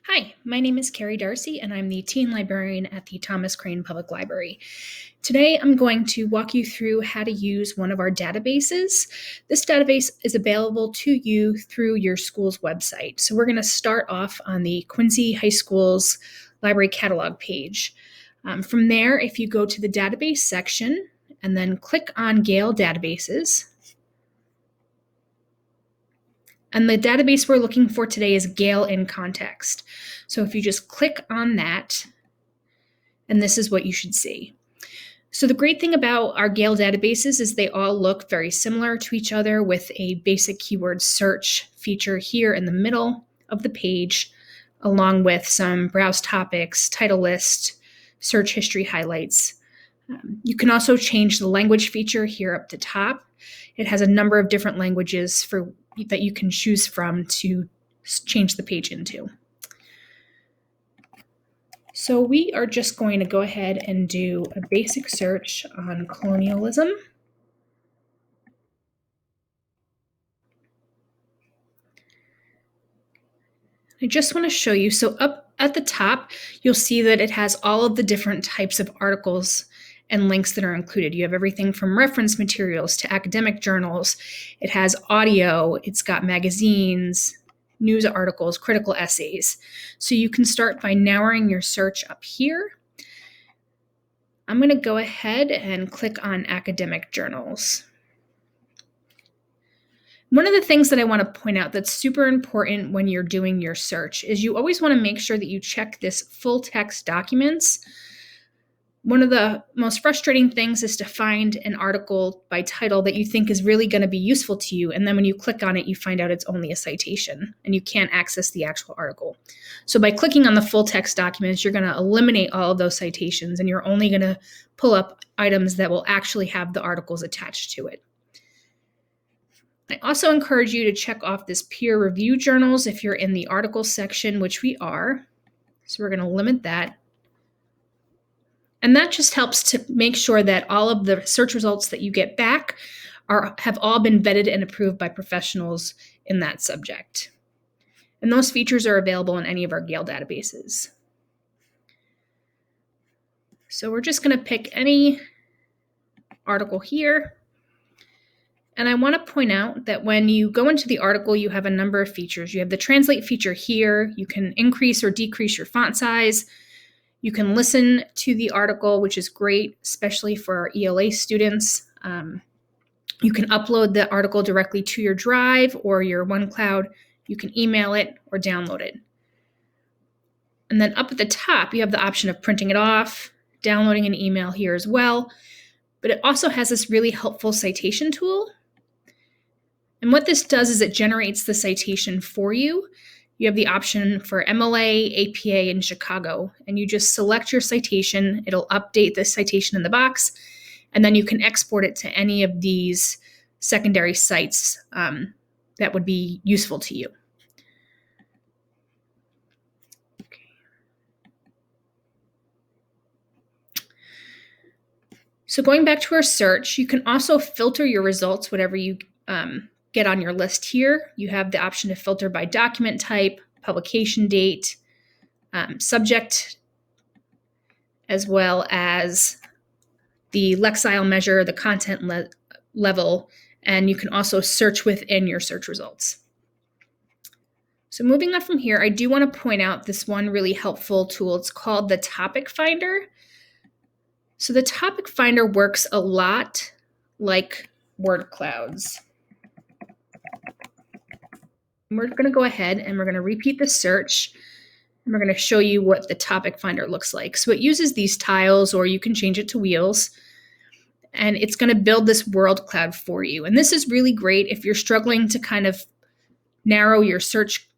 Hi, my name is Carrie Darcy, and I'm the teen librarian at the Thomas Crane Public Library. Today, I'm going to walk you through how to use one of our databases. This database is available to you through your school's website. So we're going to start off on the Quincy High School's library catalog page. From there, if you go to the database section and then click on Gale databases, and the database we're looking for today is Gale in Context. So if you just click on that, and this is what you should see. So the great thing about our Gale databases is they all look very similar to each other with a basic keyword search feature here in the middle of the page, along with some browse topics, title list, search history highlights. You can also change the language feature here up the top. It has a number of different languages that you can choose from to change the page into. So we are just going to go ahead and do a basic search on colonialism. I just want to show you, so up at the top, you'll see that it has all of the different types of articles and links that are included. You have everything from reference materials to academic journals. It has audio, it's got magazines, news articles, critical essays. So you can start by narrowing your search up here. I'm going to go ahead and click on academic journals. One of the things that I want to point out that's super important when you're doing your search is you always want to make sure that you check this full text documents. One of the most frustrating things is to find an article by title that you think is really going to be useful to you, and then when you click on it, you find out it's only a citation, and you can't access the actual article. So by clicking on the full text documents, you're going to eliminate all of those citations, and you're only going to pull up items that will actually have the articles attached to it. I also encourage you to check off this peer review journals if you're in the article section, which we are. So we're going to limit that. And that just helps to make sure that all of the search results that you get back have all been vetted and approved by professionals in that subject. And those features are available in any of our Gale databases. So we're just going to pick any article here. And I want to point out that when you go into the article, you have a number of features. You have the translate feature here. You can increase or decrease your font size. You can listen to the article, which is great, especially for our ELA students. You can upload the article directly to your Drive or your OneCloud. You can email it or download it. And then up at the top, you have the option of printing it off, downloading an email here as well. But it also has this really helpful citation tool. And what this does is it generates the citation for you. You have the option for MLA, APA, and Chicago, and you just select your citation. It'll update the citation in the box, and then you can export it to any of these secondary sites that would be useful to you. Okay. So going back to our search, you can also filter your results, whatever you get on your list here. You have the option to filter by document type, publication date, subject, as well as the Lexile measure, the content level, and you can also search within your search results. So moving on from here, I do want to point out this one really helpful tool. It's called the Topic Finder. So the Topic Finder works a lot like word clouds. We're going to go ahead and we're going to repeat the search, and we're going to show you what the Topic Finder looks like. So it uses these tiles, or you can change it to wheels, and it's going to build this word cloud for you. And this is really great if you're struggling to kind of narrow your search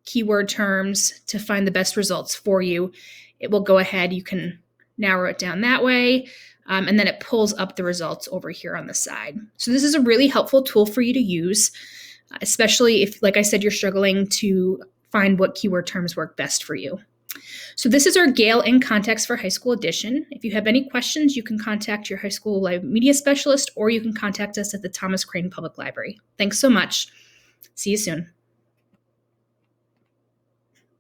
keyword terms to find the best results for you. It will go ahead, you can narrow it down that way, and then it pulls up the results over here on the side. So this is a really helpful tool for you to use, especially if, like I said, you're struggling to find what keyword terms work best for you. So this is our Gale in Context for High School edition. If you have any questions, you can contact your high school live media specialist, or you can contact us at the Thomas Crane Public Library. Thanks so much. See you soon.